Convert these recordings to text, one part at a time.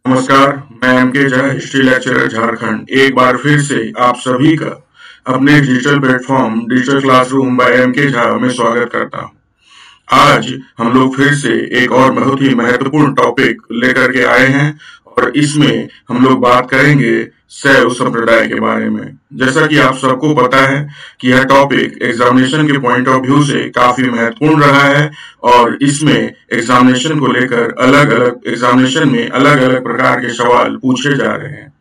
नमस्कार, मैं M K. Jha, history lecturer Jharkhand, एक बार फिर से आप सभी का अपने digital platform digital classroom by M K. Jha में स्वागत करता हूं। आज हम लोग फिर से एक और बहुत ही महत्वपूर्ण टॉपिक लेकर के आए हैं और इसमें हम लोग बात करेंगे शैव संप्रदाय के बारे में। जैसा कि आप सबको पता है कि यह टॉपिक एग्जामिनेशन के पॉइंट ऑफ व्यू से काफी महत्वपूर्ण रहा है और इसमें एग्जामिनेशन को लेकर अलग अलग एग्जामिनेशन में अलग अलग प्रकार के सवाल पूछे जा रहे हैं।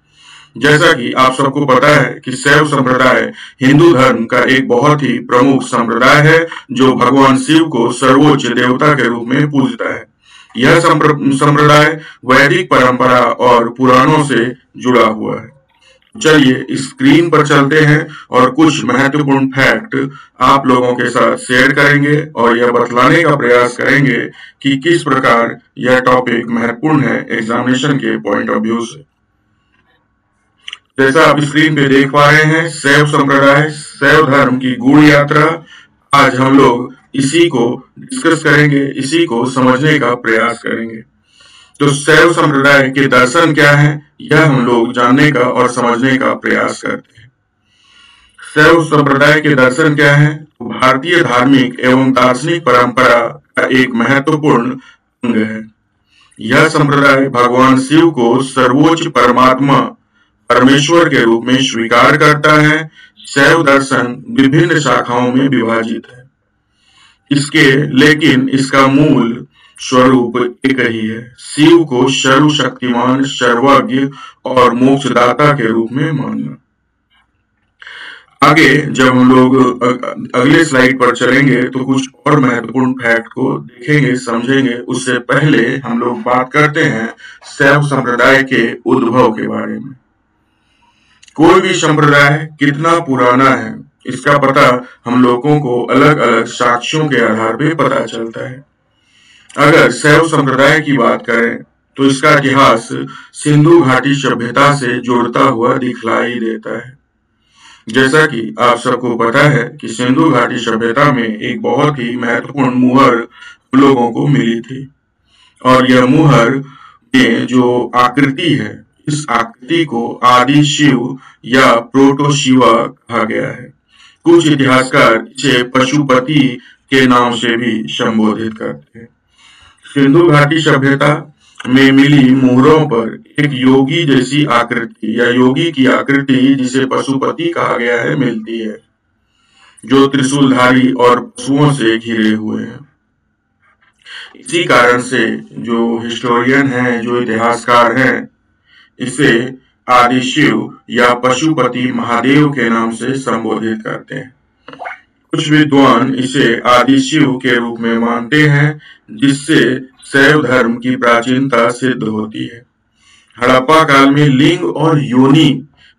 जैसा कि आप सबको पता है कि शैव संप्रदाय हिंदू धर्म का एक बहुत ही प्रमुख संप्रदाय है जो भगवान शिव को सर्वोच्च देवता के रूप में पूजता है। यह संप्रदाय वैदिक परंपरा और पुराणों से जुड़ा हुआ है। चलिए स्क्रीन पर चलते हैं और कुछ महत्वपूर्ण फैक्ट आप लोगों के साथ शेयर करेंगे और यह बतलाने का प्रयास करेंगे कि किस प्रकार यह टॉपिक महत्वपूर्ण है एग्जामिनेशन के पॉइंट ऑफ व्यू से। जैसा आप स्क्रीन पे देख पा रहे हैं, शैव संप्रदाय, शैव धर्म की गूढ़ यात्रा। आज हम लोग इसी को डिस्कस करेंगे, इसी को समझने का प्रयास करेंगे। तो शैव संप्रदाय के दर्शन क्या है, यह हम लोग जानने का और समझने का प्रयास करते हैं। शैव संप्रदाय के दर्शन क्या है? भारतीय धार्मिक एवं दार्शनिक परंपरा का एक महत्वपूर्ण अंग है। यह संप्रदाय भगवान शिव को सर्वोच्च परमात्मा परमेश्वर के रूप में स्वीकार करता है। शैव दर्शन विभिन्न शाखाओं में विभाजित है। लेकिन इसका मूल स्वरूप एक ही है, शिव को सर्वशक्तिमान, सर्वज्ञ और मोक्षदाता के रूप में मानना। आगे जब हम लोग अगले स्लाइड पर चलेंगे तो कुछ और महत्वपूर्ण फैक्ट को देखेंगे, समझेंगे। उससे पहले हम लोग बात करते हैं शैव संप्रदाय के उद्भव के बारे में। कोई भी संप्रदाय कितना पुराना है, इसका पता हम लोगों को अलग अलग साक्ष्यों के आधार पर पता चलता है। अगर शैव संप्रदाय की बात करें तो इसका इतिहास सिंधु घाटी सभ्यता से जुड़ता हुआ दिखलाई देता है। जैसा कि आप सबको पता है कि सिंधु घाटी सभ्यता में एक बहुत ही महत्वपूर्ण मुहर लोगों को मिली थी और यह मुहर में जो आकृति है, इस आकृति को आदि शिव या प्रोटो शिवा कहा गया है। कुछ इतिहासकार इसे पशुपति के नाम से भी संबोधित करते हैं। सिंधु घाटी सभ्यता में मिली मुहरों पर एक योगी जैसी आकृति या योगी की आकृति, जिसे पशुपति कहा गया है, मिलती है, जो त्रिशूलधारी और पशुओं से घिरे हुए हैं। इसी कारण से जो हिस्टोरियन हैं, जो इतिहासकार हैं, इसे आदि शिव या पशुपति महादेव के नाम से संबोधित करते हैं। कुछ विद्वान इसे आदि शिव के रूप में मानते हैं, जिससे शैव धर्म की प्राचीनता सिद्ध होती है। हड़प्पा काल में लिंग और योनि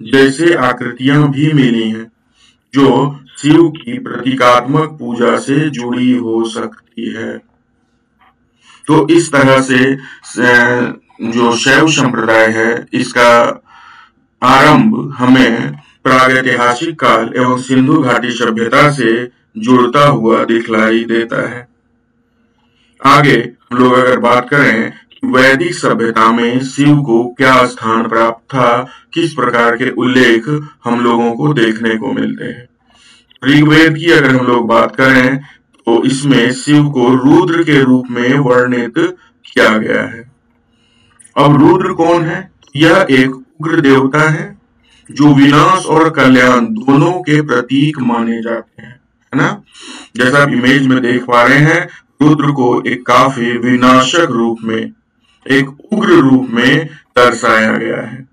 जैसे आकृतियां भी मिली हैं, जो शिव की प्रतीकात्मक पूजा से जुड़ी हो सकती है। तो इस तरह से जो शैव संप्रदाय है, इसका आरंभ हमें प्रागैतिहासिक काल एवं सिंधु घाटी सभ्यता से जुड़ता हुआ दिखलाई देता है। आगे हम लोग अगर बात करें वैदिक सभ्यता में शिव को क्या स्थान प्राप्त था, किस प्रकार के उल्लेख हम लोगों को देखने को मिलते हैं। ऋग्वेद की अगर हम लोग बात करें तो इसमें शिव को रुद्र के रूप में वर्णित किया गया है। अब रुद्र कौन है? यह एक उग्र देवता है जो विनाश और कल्याण दोनों के प्रतीक माने जाते हैं, है ना। जैसा आप इमेज में देख पा रहे हैं, रुद्र को एक काफी विनाशक रूप में, एक उग्र रूप में दर्शाया गया है।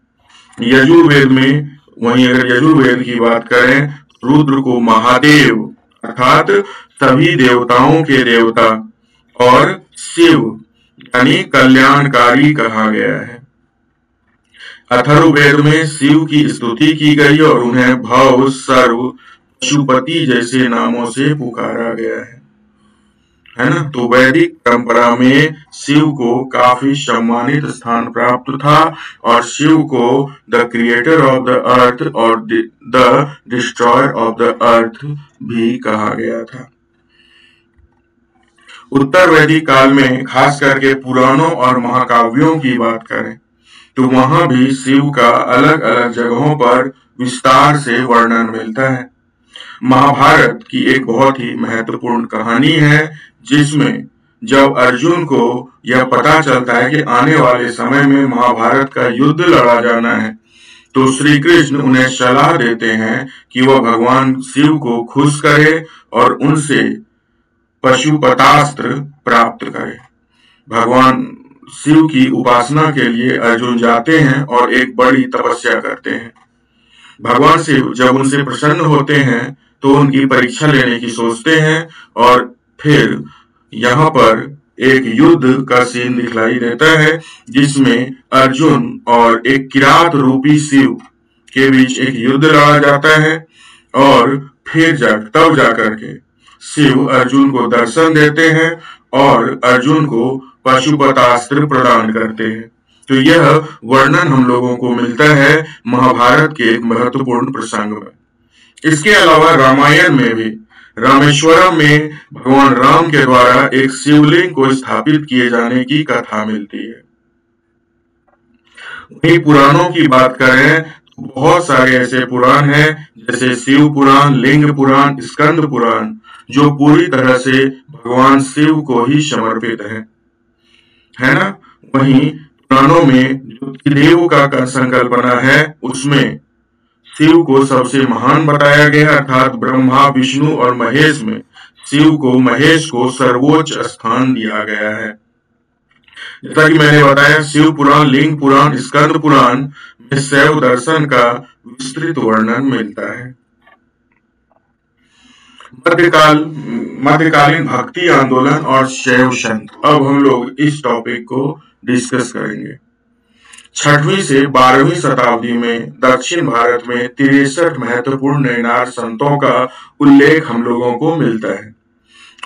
यजुर्वेद में, वहीं अगर यजुर्वेद की बात करें, रुद्र को महादेव अर्थात सभी देवताओं के देवता और शिव यानी कल्याणकारी कहा गया है। अथर्ववेद में शिव की स्तुति की गई और उन्हें भव, सर्व, पशुपति जैसे नामों से पुकारा गया है ना। तो वैदिक परंपरा में शिव को काफी सम्मानित स्थान प्राप्त था और शिव को the creator of the earth और the destroyer of the earth भी कहा गया था। उत्तर वैदिक काल में खास करके पुराणों और महाकाव्यों की बात करें तो वहां भी शिव का अलग अलग जगहों पर विस्तार से वर्णन मिलता है। महाभारत की एक बहुत ही महत्वपूर्ण कहानी है, जिसमें जब अर्जुन को यह पता चलता है कि आने वाले समय में महाभारत का युद्ध लड़ा जाना है, तो श्री कृष्ण उन्हें सलाह देते हैं कि वह भगवान शिव को खुश करे और उनसे पशुपतास्त्र प्राप्त करे। भगवान शिव की उपासना के लिए अर्जुन जाते हैं और एक बड़ी तपस्या करते हैं। भगवान शिव जब उनसे प्रसन्न होते हैं तो उनकी परीक्षा लेने की सोचते हैं और फिर यहाँ पर एक युद्ध का सीन दिखलाई देता है, जिसमें अर्जुन और एक किरात रूपी शिव के बीच एक युद्ध लड़ा जाता है और फिर तब जाकर के शिव अर्जुन को दर्शन देते हैं और अर्जुन को पशुपतास्त्र प्रदान करते हैं। तो यह वर्णन हम लोगों को मिलता है महाभारत के एक महत्वपूर्ण प्रसंग में। इसके अलावा रामायण में भी रामेश्वरम में भगवान राम के द्वारा एक शिवलिंग को स्थापित किए जाने की कथा मिलती है। वहीं पुराणों की बात करें तो बहुत सारे ऐसे पुराण हैं, जैसे शिव पुराण, लिंग पुराण, स्कंद पुराण, जो पूरी तरह से भगवान शिव को ही समर्पित है ना। वहीं पुराणों में जो त्रिदेव का संकल्पना है, उसमें शिव को सबसे महान बताया गया, अर्थात ब्रह्मा, विष्णु और महेश में शिव को, महेश को सर्वोच्च स्थान दिया गया है। जैसा कि मैंने बताया, शिव पुराण, लिंग पुराण, स्कंद पुराण में शैव दर्शन का विस्तृत वर्णन मिलता है। मध्यकालीन भक्ति आंदोलन और शैव संत, अब हम लोग इस टॉपिक को डिस्कस करेंगे। 6वीं से 12वीं शताब्दी में दक्षिण भारत में 63 महत्वपूर्ण नैनार संतों का उल्लेख हम लोगों को मिलता है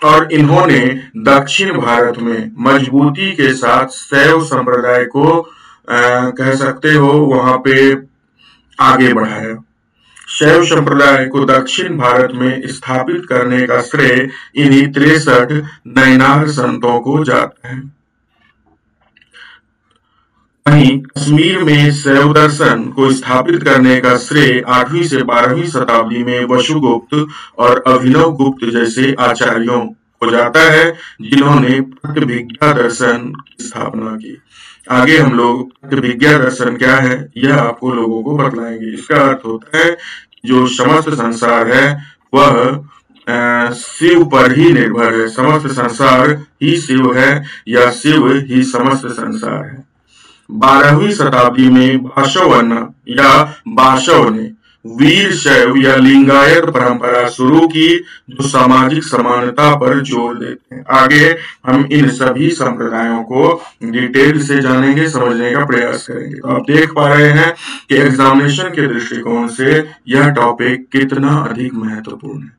और इन्होंने दक्षिण भारत में मजबूती के साथ शैव संप्रदाय को कह सकते हो वहां पे आगे बढ़ाया। शैव संप्रदाय को दक्षिण भारत में स्थापित करने का श्रेय इन्हीं 63 नैनार संतों को जाता है। वहीं कश्मीर में शैव दर्शन को स्थापित करने का श्रेय 8वीं से 12वीं शताब्दी में वसुगुप्त और अभिनव गुप्त जैसे आचार्यों को जाता है, जिन्होंने प्रत्यभिज्ञा दर्शन की स्थापना की। आगे हम लोग प्रत्यभिज्ञा दर्शन क्या है यह आपको लोगों को बतलाएंगे। इसका अर्थ होता है जो समस्त संसार है वह शिव पर ही निर्भर है, समस्त संसार ही शिव है या शिव ही समस्त संसार है। 12वीं शताब्दी में बाशव ने वीर शैव या लिंगायत परंपरा शुरू की, जो सामाजिक समानता पर जोर देते हैं। आगे हम इन सभी संप्रदायों को डिटेल से जानेंगे, समझने का प्रयास करेंगे। तो आप देख पा रहे हैं कि एग्जामिनेशन के दृष्टिकोण से यह टॉपिक कितना अधिक महत्वपूर्ण है।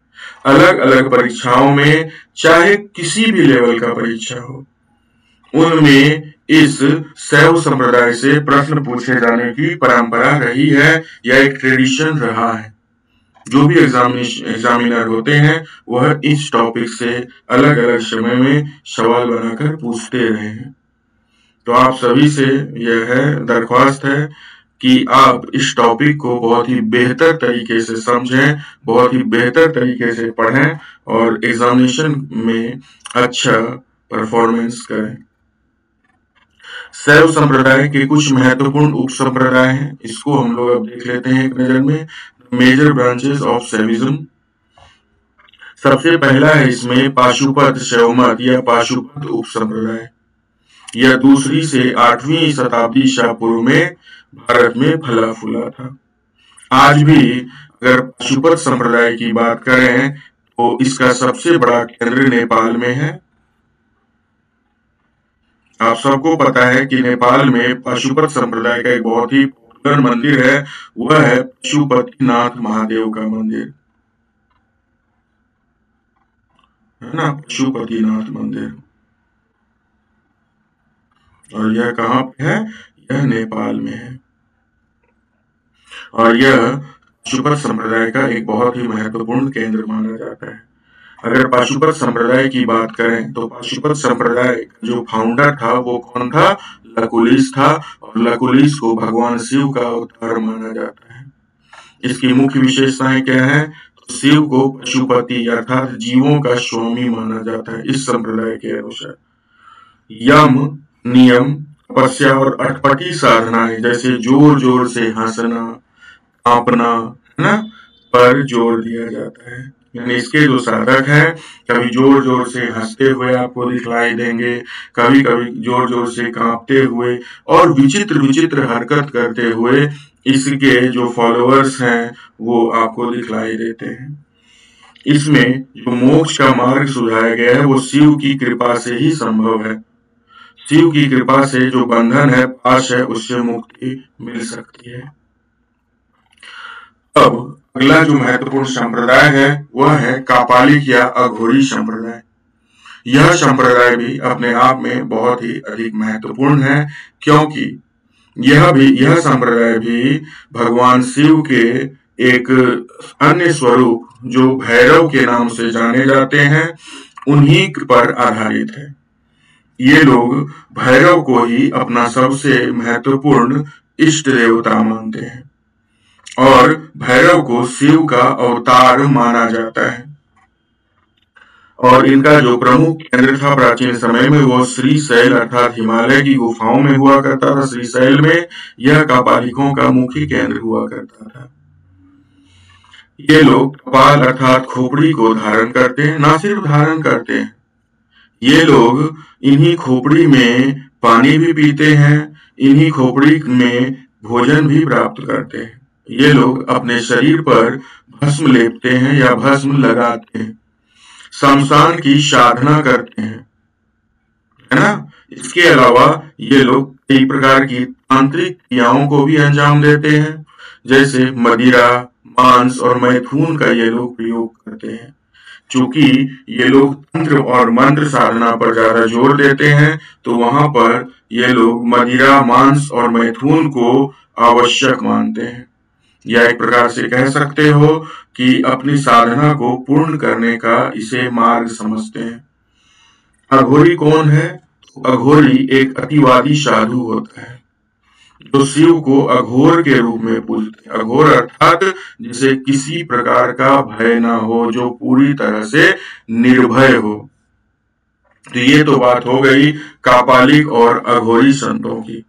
अलग अलग परीक्षाओं में, चाहे किसी भी लेवल का परीक्षा हो, उनमें इस शैव संप्रदाय से प्रश्न पूछे जाने की परंपरा रही है या एक ट्रेडिशन रहा है। जो भी एग्जामिनर होते हैं वह इस टॉपिक से अलग अलग समय में सवाल बनाकर पूछते रहे हैं। तो आप सभी से यह दरख्वास्त है कि आप इस टॉपिक को बहुत ही बेहतर तरीके से समझें, बहुत ही बेहतर तरीके से पढ़ें और एग्जामिनेशन में अच्छा परफॉर्मेंस करें। शैव संप्रदाय के कुछ महत्वपूर्ण उप संप्रदाय हैं, इसको हम लोग अब देख लेते हैं एक नजर में। मेजर ब्रांचेस ऑफ शैविज्म, सबसे पहला है इसमें पाशुपत शैव मत या पाशुपत उप संप्रदाय। यह 2री से 8वीं शताब्दी ईसा पूर्व में भारत में फला फूला था। आज भी अगर पाशुपत संप्रदाय की बात करें तो इसका सबसे बड़ा केंद्र नेपाल में है। आप सबको पता है कि नेपाल में पशुपत संप्रदाय का एक बहुत ही पॉपुलर मंदिर है, वह है पशुपतिनाथ महादेव का मंदिर, है ना, पशुपतिनाथ मंदिर। और यह कहाँ पे है? यह नेपाल में है और यह पशुपत संप्रदाय का एक बहुत ही महत्वपूर्ण केंद्र माना जाता है। अगर पाशुपत संप्रदाय की बात करें तो पाशुपत संप्रदाय जो फाउंडर था वो कौन था? लकुलिस था और लकुलिस को भगवान शिव का अवतार माना जाता है। इसकी मुख्य विशेषताएं क्या है? तो शिव को पशुपति अर्थात जीवों का स्वामी माना जाता है इस संप्रदाय के अनुसार। यम, नियम, तपस्या और अटपटी साधनाएं जैसे जोर जोर से हंसना, कांपना, है ना, पर जोर दिया जाता है। यानी इसके जो साधक हैं कभी जोर जोर से हंसते हुए आपको दिखलाई देंगे, कभी कभी जोर जोर से कांपते हुए और विचित्र विचित्र हरकत करते हुए इसके जो फॉलोअर्स हैं वो आपको दिखलाई देते हैं। इसमें जो मोक्ष का मार्ग सुझाया गया है वो शिव की कृपा से ही संभव है। शिव की कृपा से जो बंधन है, पाश है, उससे मुक्ति मिल सकती है। अब अगला जो महत्वपूर्ण संप्रदाय है वह है कापालिक या अघोरी संप्रदाय। यह संप्रदाय भी अपने आप में बहुत ही अधिक महत्वपूर्ण है, क्योंकि यह संप्रदाय भी भगवान शिव के एक अन्य स्वरूप जो भैरव के नाम से जाने जाते हैं उन्हीं पर आधारित है। ये लोग भैरव को ही अपना सबसे महत्वपूर्ण इष्ट देवता मानते हैं और भैरव को शिव का अवतार माना जाता है। और इनका जो प्रमुख केंद्र था प्राचीन समय में वो श्रीशैल अर्थात हिमालय की गुफाओं में हुआ करता था। श्रीशैल में यह कापालिकों का मुख्य केंद्र हुआ करता था। ये लोग कपाल अर्थात खोपड़ी को धारण करते हैं, ना सिर्फ धारण करते हैं, ये लोग इन्हीं खोपड़ी में पानी भी पीते हैं, इन्हीं खोपड़ी में भोजन भी प्राप्त करते हैं। ये लोग अपने शरीर पर भस्म लेपते हैं या भस्म लगाते हैं, शमशान की साधना करते हैं, है ना। इसके अलावा ये लोग कई प्रकार की तांत्रिक क्रियाओं को भी अंजाम देते हैं, जैसे मदिरा, मांस और मैथुन का ये लोग प्रयोग करते हैं। चूंकि ये लोग तंत्र और मंत्र साधना पर ज्यादा जोर देते हैं तो वहां पर ये लोग मदिरा, मांस और मैथुन को आवश्यक मानते हैं, या एक प्रकार से कह सकते हो कि अपनी साधना को पूर्ण करने का इसे मार्ग समझते हैं। अघोरी कौन है? अघोरी एक अतिवादी साधु होता है जो शिव को अघोर के रूप में पूजते हैं। अघोर अर्थात जिसे किसी प्रकार का भय ना हो, जो पूरी तरह से निर्भय हो। तो ये तो बात हो गई कापालिक और अघोरी संतों की।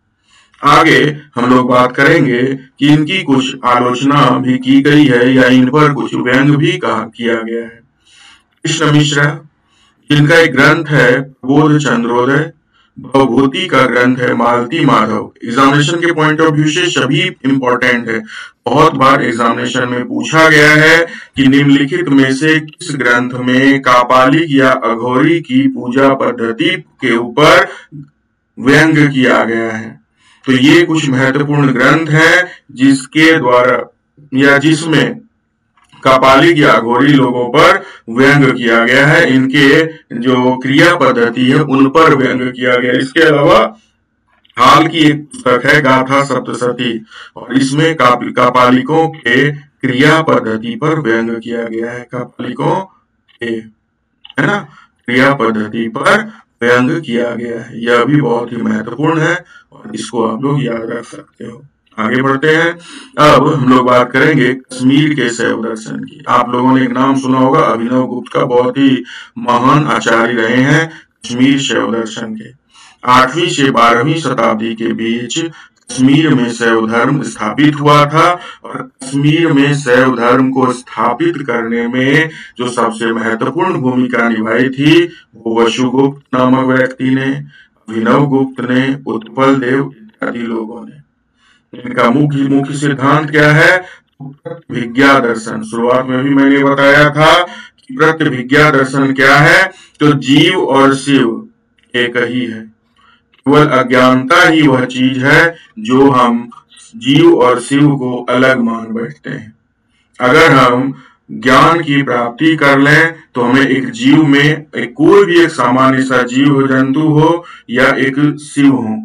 आगे हम लोग बात करेंगे कि इनकी कुछ आलोचना भी की गई है या इन पर कुछ व्यंग भी किया गया है। कृष्ण मिश्रा, जिनका एक ग्रंथ है बोध चंद्रोदय, भवभूति का ग्रंथ है मालती माधव। एग्जामिनेशन के पॉइंट ऑफ व्यू से सभी इंपॉर्टेंट है। बहुत बार एग्जामिनेशन में पूछा गया है कि निम्नलिखित में से किस ग्रंथ में कापालिक या अघोरी की पूजा पद्धति के ऊपर व्यंग किया गया है। तो ये कुछ महत्वपूर्ण ग्रंथ है जिसके द्वारा या जिसमें कापालिक या अघोरी लोगों पर व्यंग किया गया है, इनके जो क्रिया पद्धति है उन पर व्यंग किया गया है। इसके अलावा हाल की एक पुस्तक है गाथा सप्तशती और इसमें कापालिकों के क्रिया पद्धति पर व्यंग किया गया है। कापालिकों के, है ना, क्रिया पद्धति पर व्यंग किया गया है। यह भी बहुत ही महत्वपूर्ण है और इसको आप लोग याद रख सकते हो। आगे बढ़ते हैं। अब हम लोग बात करेंगे कश्मीर के शैव दर्शन की। आप लोगों ने एक नाम सुना होगा, अभिनव गुप्त का, बहुत ही महान आचार्य रहे हैं कश्मीर शैव दर्शन के। 8वीं से 12वीं शताब्दी के बीच कश्मीर में शैव धर्म स्थापित हुआ था और कश्मीर में शैव धर्म को स्थापित करने में जो सबसे महत्वपूर्ण भूमिका निभाई थी वो वसुगुप्त नामक व्यक्ति ने, अभिनव गुप्त ने, उत्पल देव इत्यादि लोगों ने। इनका मुख्य सिद्धांत क्या है? प्रत्यभिज्ञा दर्शन। शुरुआत में भी मैंने बताया था कि प्रत्यभिज्ञा दर्शन क्या है, तो जीव और शिव एक ही है, केवल अज्ञानता ही वह चीज है जो हम जीव और शिव को अलग मान बैठते हैं। अगर हम ज्ञान की प्राप्ति कर लें तो हमें एक जीव में कोई भी एक सामान्य सा जीव जंतु हो या एक शिव हो,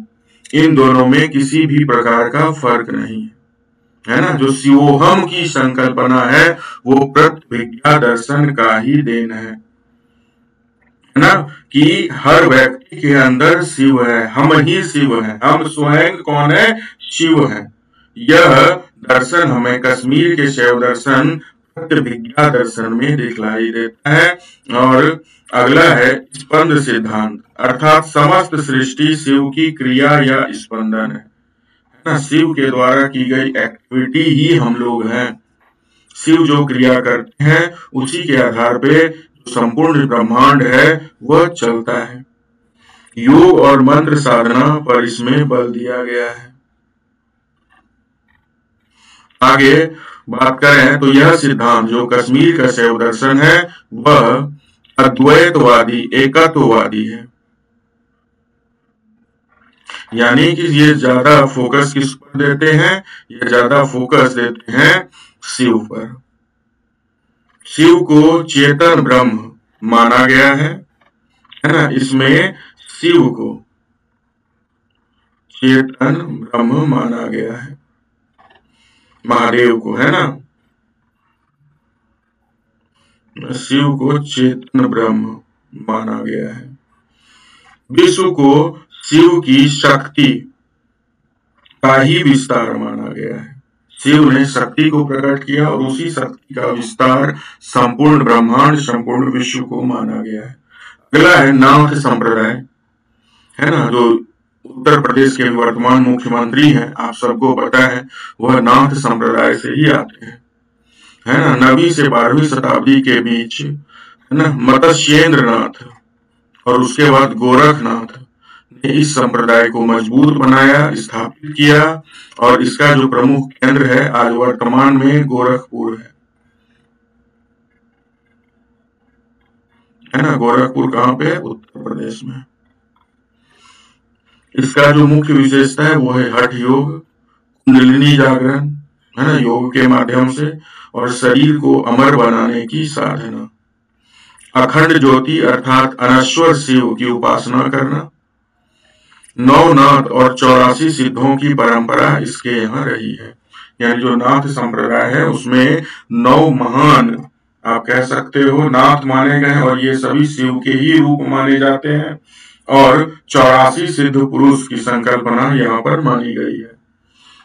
इन दोनों में किसी भी प्रकार का फर्क नहीं है ना। जो शिवोहम की संकल्पना है वो प्रत्यभिज्ञा दर्शन का ही देन है है ना, कि हर व्यक्ति के अंदर शिव है, हम ही शिव हैं, हम स्वयं कौन है, शिव हैं। यह दर्शन हमें कश्मीर के शैव दर्शन प्रत्यभिज्ञा दर्शन में दिखलाई देता है। और अगला है स्पंद सिद्धांत, अर्थात समस्त सृष्टि शिव की क्रिया या स्पंदन है ना, शिव के द्वारा की गई एक्टिविटी ही हम लोग हैं। शिव जो क्रिया करते हैं उसी के आधार पे संपूर्ण ब्रह्मांड है वह चलता है। योग और मंत्र साधना पर इसमें बल दिया गया है। आगे बात करें तो यह सिद्धांत जो कश्मीर का शैव दर्शन है वह अद्वैतवादी एकत्ववादी है, यानी कि ये ज्यादा फोकस किस पर देते हैं, ये ज्यादा फोकस देते हैं शिव पर। शिव को चेतन ब्रह्म माना गया है ना, इसमें शिव को चेतन ब्रह्म माना गया है, महादेव को, है ना, शिव को चेतन ब्रह्म माना गया है। विश्व को शिव की शक्ति का ही विस्तार माना गया है। शिव ने शक्ति को प्रकट किया और उसी शक्ति का विस्तार संपूर्ण ब्रह्मांड संपूर्ण विश्व को माना गया है। अगला है नाथ संप्रदाय, है ना, जो उत्तर प्रदेश के वर्तमान मुख्यमंत्री हैं, आप सबको पता है, वह नाथ संप्रदाय से ही आते हैं, है ना। 9वीं से 12वीं शताब्दी के बीच, है ना, मत्स्येंद्र नाथ और उसके बाद गोरखनाथ ने इस संप्रदाय को मजबूत बनाया, स्थापित किया, और इसका जो प्रमुख केंद्र है आज वर्तमान में गोरखपुर है ना। गोरखपुर कहाँ पे, उत्तर प्रदेश में। इसका जो मुख्य विशेषता है वो है हठ योग, कुंडलिनी जागरण, है ना, योग के माध्यम से, और शरीर को अमर बनाने की साधना, अखंड ज्योति अर्थात अनश्वर शिव की उपासना करना, 9 नाथ और 84 सिद्धों की परंपरा इसके यहाँ रही है। यानी जो नाथ संप्रदाय है उसमें 9 महान, आप कह सकते हो, नाथ माने गए और ये सभी शिव के ही रूप माने जाते हैं, और 84 सिद्ध पुरुष की संकल्पना यहाँ पर मानी गई है।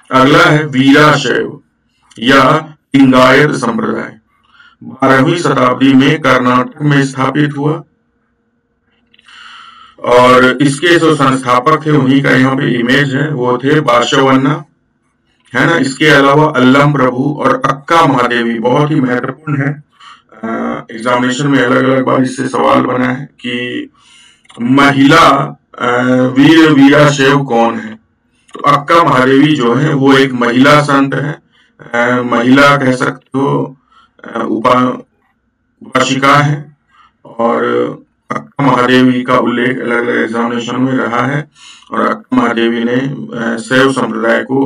अगला है वीराशैव या लिंगायत संप्रदाय, 12वीं शताब्दी में कर्नाटक में स्थापित हुआ, और इसके जो संस्थापक थे उन्हीं का यहाँ पे इमेज है, वो थे बाशवन्ना, है ना। इसके अलावा अल्लम प्रभु और अक्का महादेवी बहुत ही महत्वपूर्ण है, एग्जामिनेशन में अलग अलग बार इससे सवाल बना है कि महिला वीराशैव कौन है। तो अक्का महादेवी जो है वो एक महिला संत है, महिला कह सकते हो, उपासिका है, और अक्का महादेवी का उल्लेख अलग अलग एग्जामिनेशन में रहा है, और अक्का महादेवी ने शैव संप्रदाय को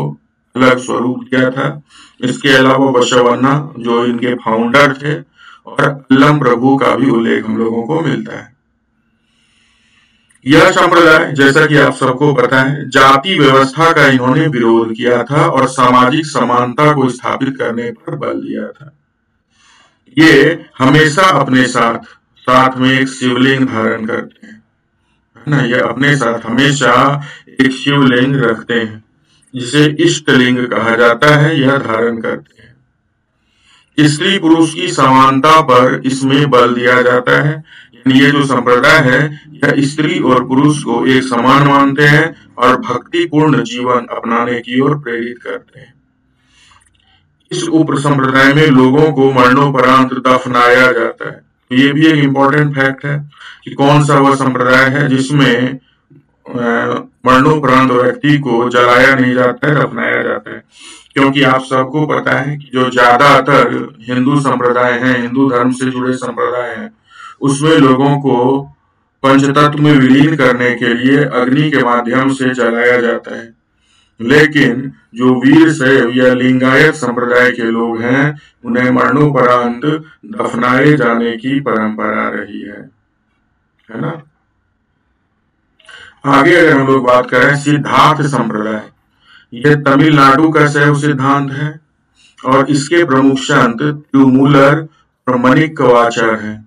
अलग स्वरूप दिया था। इसके अलावा बसवन्ना जो इनके फाउंडर थे, और अल्लम प्रभु का भी उल्लेख हम लोगों को मिलता है। यह संप्रदाय, जैसा कि आप सबको पता है, जाति व्यवस्था का इन्होंने विरोध किया था और सामाजिक समानता को स्थापित करने पर बल दिया था। ये हमेशा अपने साथ में एक शिवलिंग धारण करते हैं, है ना, ये अपने साथ हमेशा एक शिवलिंग रखते हैं जिसे इष्टलिंग कहा जाता है, यह धारण करते हैं। स्त्री पुरुष की समानता पर इसमें बल दिया जाता है। ये जो संप्रदाय है यह स्त्री और पुरुष को एक समान मानते हैं और भक्तिपूर्ण जीवन अपनाने की ओर प्रेरित करते हैं। इस उप संप्रदाय में लोगों को मरणोपरांत दफनाया जाता है। तो ये भी एक इम्पोर्टेंट फैक्ट है कि कौन सा वह संप्रदाय है जिसमें मरणोपरांत व्यक्ति को जलाया नहीं जाता है, दफनाया जाता है। क्योंकि आप सबको पता है कि जो ज्यादातर हिंदू संप्रदाय हैं, हिंदू धर्म से जुड़े संप्रदाय हैं, उसमें लोगों को पंचतत्व में विलीन करने के लिए अग्नि के माध्यम से जलाया जाता है। लेकिन जो वीर शैव या लिंगायत संप्रदाय के लोग हैं उन्हें मरणोपरांत दफनाए जाने की परंपरा रही है ना। आगे अगर हम लोग बात करें सिद्धार्थ संप्रदाय, यह तमिलनाडु का शैव सिद्धांत है और इसके प्रमुख संत तिरुमूलर और माणिक्यवाचार्य हैं।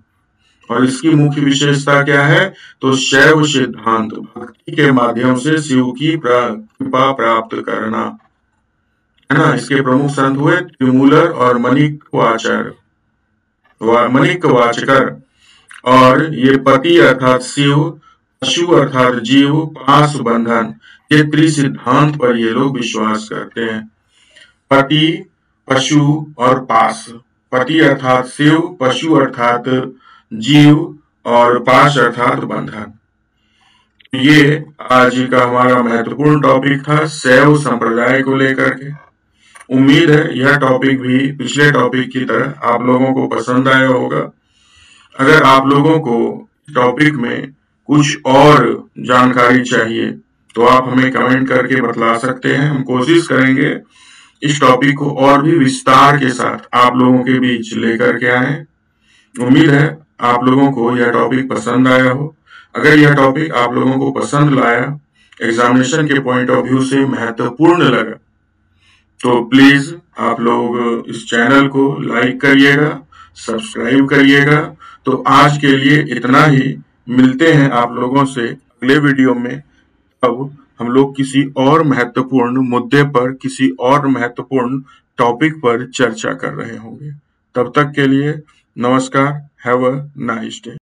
और इसकी मुख्य विशेषता क्या है? तो शैव सिद्धांत, भक्ति के माध्यम से शिव की कृपा प्राप्त करना, है ना। इसके प्रमुख संत हुए त्रिमूलर और मणिक वाचकर। और ये पति अर्थात शिव, पशु अर्थात जीव, पास बंधन, ये त्रिसिद्धांत पर ये लोग विश्वास करते हैं। पति, पशु और पास। पति अर्थात शिव, पशु अर्थात जीव और पाश अर्थात बंधन। ये आज का हमारा महत्वपूर्ण टॉपिक था शैव संप्रदाय को लेकर के। उम्मीद है यह टॉपिक भी पिछले टॉपिक की तरह आप लोगों को पसंद आया होगा। अगर आप लोगों को टॉपिक में कुछ और जानकारी चाहिए तो आप हमें कमेंट करके बतला सकते हैं। हम कोशिश करेंगे इस टॉपिक को और भी विस्तार के साथ आप लोगों के बीच लेकर के आए। उम्मीद है आप लोगों को यह टॉपिक पसंद आया हो। अगर यह टॉपिक आप लोगों को पसंद लाया, एग्जामिनेशन के पॉइंट ऑफ व्यू से महत्वपूर्ण लगा, तो प्लीज आप लोग इस चैनल को लाइक करिएगा, सब्सक्राइब करिएगा। तो आज के लिए इतना ही। मिलते हैं आप लोगों से अगले वीडियो में। अब हम लोग किसी और महत्वपूर्ण मुद्दे पर, किसी और महत्वपूर्ण टॉपिक पर चर्चा कर रहे होंगे। तब तक के लिए नमस्कार। Have a nice day.